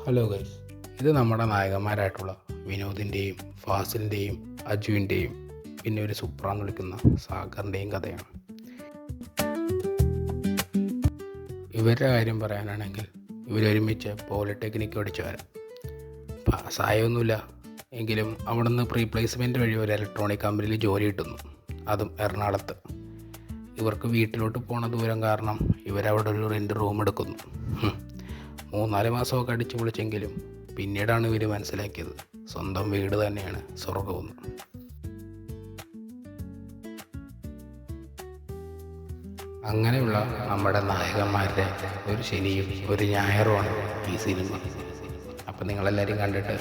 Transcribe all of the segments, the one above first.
Hello guys, ഇത് നമ്മുടെ നായകന്മാരായിട്ടുള്ള വിനോദിൻ്റെയും ഫാസിലിൻ്റെയും അജുവിൻ്റെയും പിന്നെ ഒരു സുപ്രാന്ന് വിളിക്കുന്ന സാഗറിൻ്റെയും കഥയാണ്. ഇവരുടെ കാര്യം പറയാനാണെങ്കിൽ ഇവരൊരുമിച്ച് പോളിടെക്നിക്ക് പഠിച്ചു വരാം. പാസ്സായൊന്നുമില്ല എങ്കിലും അവിടുന്ന് പ്രീ പ്ലേസ്മെൻറ്റ് വഴി ഒരു ഇലക്ട്രോണിക് കമ്പനിയിൽ ജോലി കിട്ടുന്നു, അതും എറണാകുളത്ത്. ഇവർക്ക് വീട്ടിലോട്ട് പോണ ദൂരം കാരണം ഇവരവിടെ ഒരു റെൻ്റ് റൂം എടുക്കുന്നു. 3-4 മാസമൊക്കെ അടിച്ചു പൊളിച്ചെങ്കിലും പിന്നീടാണ് ഇവർ മനസ്സിലാക്കിയത് സ്വന്തം വീട് തന്നെയാണ് സ്വർഗമെന്ന്. അങ്ങനെയുള്ള നമ്മുടെ നായകന്മാരുടെ ഒരു ശനിയും ഒരു ഞായറുമാണ് ഈ സിനിമ. അപ്പം നിങ്ങളെല്ലാവരും കണ്ടിട്ട്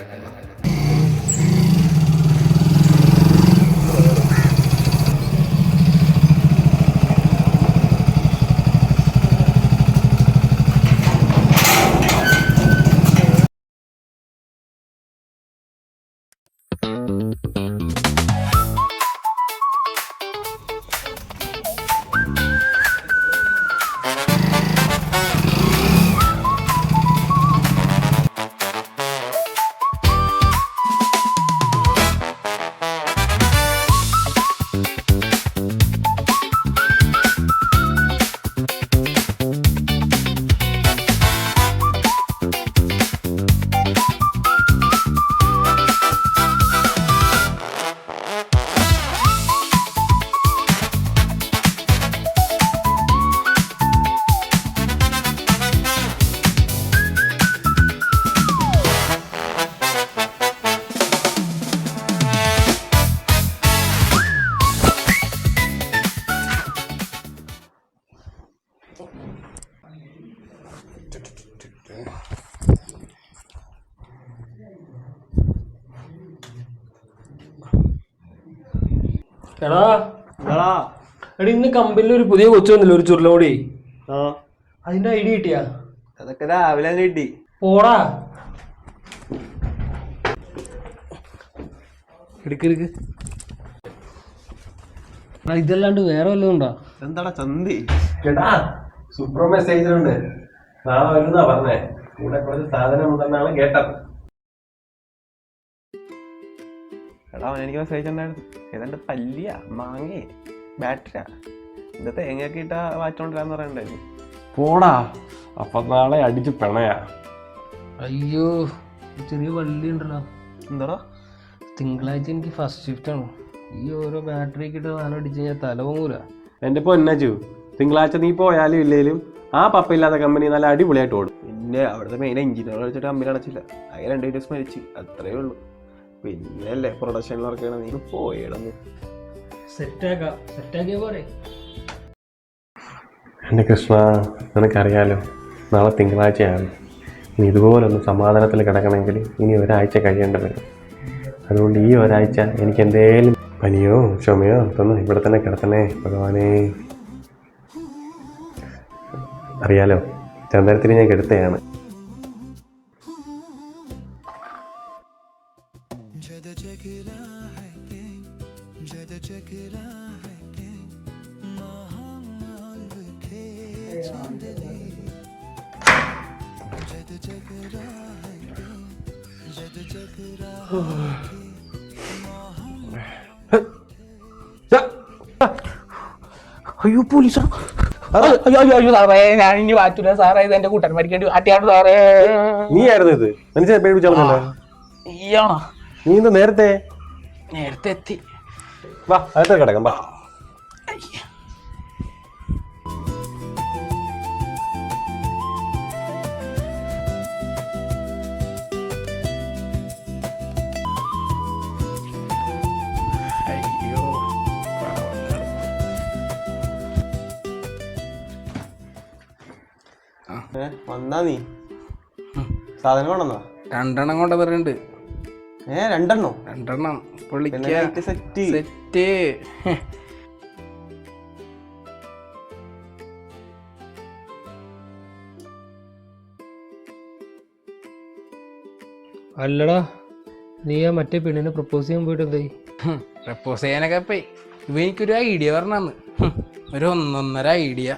എടാ ഇന്ന് കമ്പനിയിൽ ഒരു പുതിയ കൊച്ചു വന്നില്ല, ഒരു ചുരുളോടി. അതിന്റെ ഐഡിയ കിട്ടിയാ? അതൊക്കെ രാവിലെ കിട്ടി. പോടാ എടുക്ക്. ഇതല്ലാണ്ട് വേറെ വല്ലതും ഉണ്ടോ? എന്താടാ ചന്തി? കേട്ടാ, സൂപ്പർ മെസ്സേജ് നാളെ വരുന്നാ പറഞ്ഞേ. ഇവിടെ കുറച്ച് സാധനം ഉണ്ടെന്നാണ് കേട്ടത്. എടാ എനിക്ക് മെസ്സേജ് ഉണ്ടായിരുന്നു. ഏതാണ്ട് പല്ലിയ മാങ്ങേ ബാറ്ററിയാ ഇത് തേങ്ങയൊക്കെ ഇട്ടാ വാച്ചോണ്ടിരാന്ന് പറയണ്ടായിരുന്നു. പോടാ, അപ്പൊ നാളെ അടിച്ച് പിണയാ. അയ്യോ, ചെറിയ വള്ളി ഉണ്ടല്ലോ. എന്താടാ? തിങ്കളാഴ്ച എനിക്ക് ഫസ്റ്റ് ഷിഫ്റ്റ് ആണ്. ഈ ഓരോ ബാറ്ററി ഒക്കെ ഇട്ട് സാധനം അടിച്ചു കഴിഞ്ഞാൽ തല പൊങ്ങൂല. എന്റെ പൊന്നജു, തിങ്കളാഴ്ച നീ പോയാലും ഇല്ലേലും ആ പപ്പയില്ലാത്ത കമ്പനി നല്ല അടിപൊളിയായിട്ട് ഓടും. പിന്നെ അവിടുത്തെ മെയിൻ എഞ്ചിനീയർ കളിച്ചിട്ട് കമ്പനി അടച്ചില്ല. അങ്ങനെ 2 ദിവസം മരിച്ചു, അത്രേ ഉള്ളൂ. പിന്നല്ലേ പ്രൊഡക്ഷനിൽ വർക്ക് ചെയ്യണം. നീ പോയിടന്നു സെറ്റാക്കിയ പോരെ. എൻ്റെ കൃഷ്ണ, നിനക്കറിയാലോ നാളെ തിങ്കളാഴ്ചയാണ്. നീ ഇതുപോലൊന്ന് സമാധാനത്തിൽ കിടക്കണമെങ്കിൽ ഇനി ഒരാഴ്ച കഴിയേണ്ടി വരും. അതുകൊണ്ട് ഈ ഒരാഴ്ച എനിക്ക് എന്തേലും പനിയോ ചുമയോ തോന്നും ഇവിടെ തന്നെ കിടത്തണേ ഭഗവാനേ. അറിയാലോ, ചന്ദനത്തിന് ഞാൻ കെടുത്തയാണ്. അയ്യോ പോലീസാ! അയ്യോ സാറേ, ഞാൻ ഇനി മാറ്റൂല സാറേ. ഇത് എന്റെ കൂട്ടന്മാർക്ക് വേണ്ടി മാറ്റിയാണ് സാറേ. നീ ആയിരുന്നു ഇത്? മനുഷ്യ പേടിപ്പിച്ചാണോ? ഈയാണോ? നീ എന്താ നേരത്തെ എത്തി? വാ, അകത്ത് കിടക്കാം. വാ. വന്നാ നീ സാധനം കൊണ്ടെന്നാ? 2 എണ്ണം കൊണ്ടുവന്നിട്ടുണ്ട്. 2 2 സെറ്റ്. അല്ലടാ, നീ ആ മറ്റേ പെണ്ണിനെ പ്രപ്പോസ് ചെയ്യാൻ പോയിട്ട് എന്തായി? പ്രപ്പോസ് ചെയ്യാനൊക്കെ പോയി. ഇവ എനിക്കൊരു ഐഡിയ പറഞ്ഞന്ന്, ഒരു 1.5 ഐഡിയ.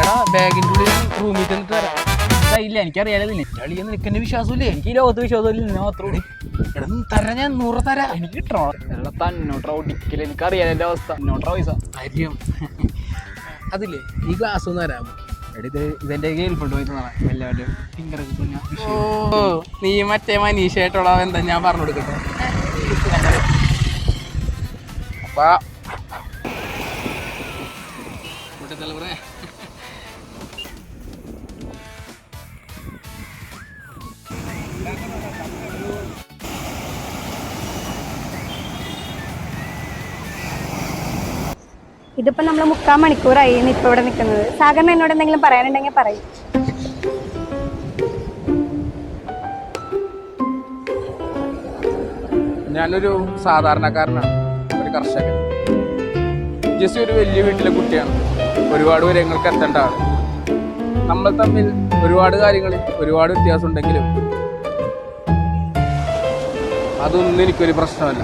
എടാ ബാഗിൻ്റെ ഉള്ളിൽ റൂമിൽ ചെന്നിട്ട് തരാം. ഇല്ല എനിക്കറിയാലോ കളിയാ നിനക്ക് എന്നെ വിശ്വാസമില്ലേ? എനിക്ക് ഈ ലോകത്ത് വിശ്വാസമില്ല ഞാൻ മാത്രം എടാ തരാം, ഞാൻ 100 തരാം. എനിക്ക് കിട്ടണോ എടാ തന്നോട്ടാ ഒടിക്കല് എനിക്കറിയാലോ എൻ്റെ അവസ്ഥ എന്നോട്ടാ പൈസ കാര്യം അതില്ലേ ഈ ഗ്ലാസ് ഒന്ന് തരാമോ? എടാ ഇതെൻ്റെ ഗേൾഫ്രണ്ട് പോയി എല്ലാവരുടെയും ഫിംഗറൊക്കെ ഓ നീ മറ്റേ മനീഷായിട്ടുള്ള എന്താ ഞാൻ പറഞ്ഞു കൊടുക്കട്ടെ. അപ്പാ തലമുറ ഇതിപ്പോ നമ്മൾ 3/4 മണിക്കൂറായി ഇപ്പൊ ഇവിടെ നിൽക്കുന്നത്. സാഗറിന് എന്നോട് എന്തെങ്കിലും പറയാനുണ്ടെങ്കിൽ പറയും. ഞാനൊരു സാധാരണക്കാരനാണ്, ഒരു കർഷകൻ. ജസ്റ്റ് ഒരു വലിയ വീട്ടിലെ കുട്ടിയാണ്. ഒരുപാട് വിവരങ്ങൾക്ക് എത്തേണ്ട ആൾ. നമ്മൾ തമ്മിൽ ഒരുപാട് കാര്യങ്ങളിൽ ഒരുപാട് വ്യത്യാസം ഉണ്ടെങ്കിലും അതൊന്നും എനിക്കൊരു പ്രശ്നമല്ല.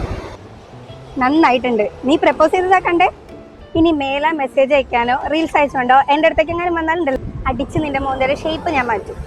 നന്നായിട്ടുണ്ട്. നീ പ്രപ്പോസ് ചെയ്തതാ കണ്ടേ. ഇനി മേലെ മെസ്സേജ് അയക്കാനോ റീൽസ് അയച്ചോണ്ടോ എൻ്റെ അടുത്തേക്ക് എങ്ങനെ വന്നാലുണ്ടല്ലോ അടിച്ച് നിന്റെ മോന്തയുടെ ഷേപ്പ് ഞാൻ മാറ്റും.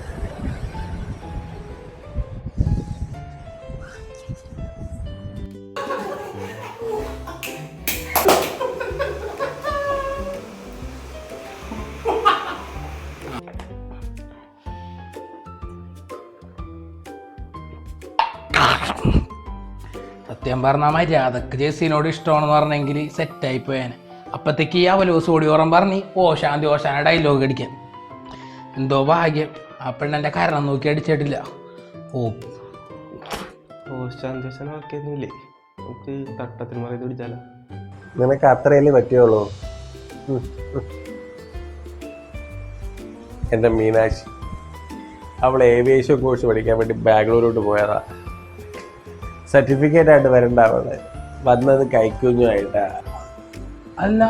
സത്യം പറഞ്ഞാൽ മര്യാദക്ക് ജെസ്സിനോട് ഇഷ്ടമാണെന്ന് പറഞ്ഞെങ്കിൽ സെറ്റായി പോയാൻ. അപ്പത്തേക്ക് ഈ അവലോസ് ഓടിയോറം പറഞ്ഞ് ഓശാന്തി ഓശാന ഡയലോഗ് അടിക്കാൻ. എന്തോ ഭാഗ്യം ആ പെണ്ണെൻ്റെ കാരണം നോക്കി അടിച്ചിട്ടില്ല. ആക്കിയൊന്നുമില്ലേ നമുക്ക് തട്ടത്തിന് മറിയത് പിടിച്ചാലോ? നിനക്ക് അത്രയല്ലേ പറ്റുള്ളൂ. എൻ്റെ മീനാക്ഷി അവൾ ഏവിയേഷൻ കോഴ്സ് പഠിക്കാൻ വേണ്ടി ബാംഗ്ലൂരോട്ട് പോയതാ. സർട്ടിഫിക്കറ്റ് ആയിട്ട് വരണ്ട അവള് വന്നത് കൈക്കുഞ്ഞുമായിട്ടാ. അല്ല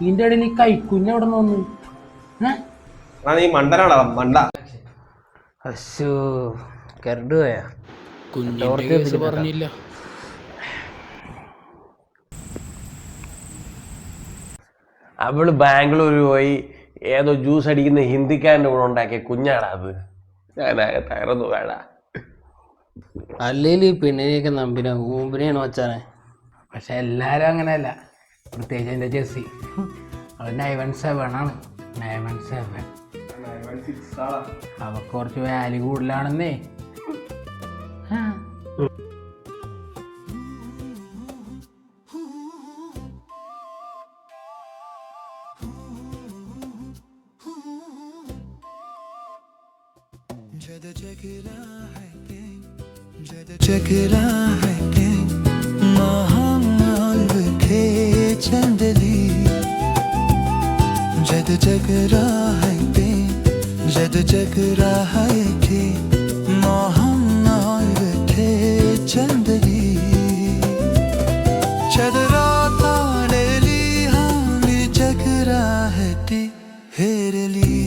നിന്റെ ഇടയിൽ ഈ കൈക്കുഞ്ഞ് അവിടെ നിന്ന് നീ മണ്ടനാടാ മണ്ട. അശോ കരണ്ട് പോയാ കുഞ്ഞിന്റെ കേസ് പറഞ്ഞില്ല. അവള് ബാംഗ്ലൂർ പോയി ഏതോ ജ്യൂസ് അടിക്കുന്ന ഹിന്ദിക്കാരൻ്റെ കൂടെ ഉണ്ടാക്കിയ കുഞ്ഞാടാ അത്. ഞാനാകെ തകർന്നു വേട. അല്ലെങ്കിൽ പെണ്ണിനെയൊക്കെ നമ്പിന ഊമ്പിനെയാണ് വച്ചാനെ. പക്ഷെ എല്ലാവരും അങ്ങനെയല്ല. പ്രത്യേകിച്ച് എൻ്റെ ജെസ്സി അവൾ 917 ആണ്. 917 അവൾക്ക് കുറച്ച് വാല്യൂ കൂടുതലാണെന്നേ. चदरा ताड़ेली हानी जगरा है ती हेरली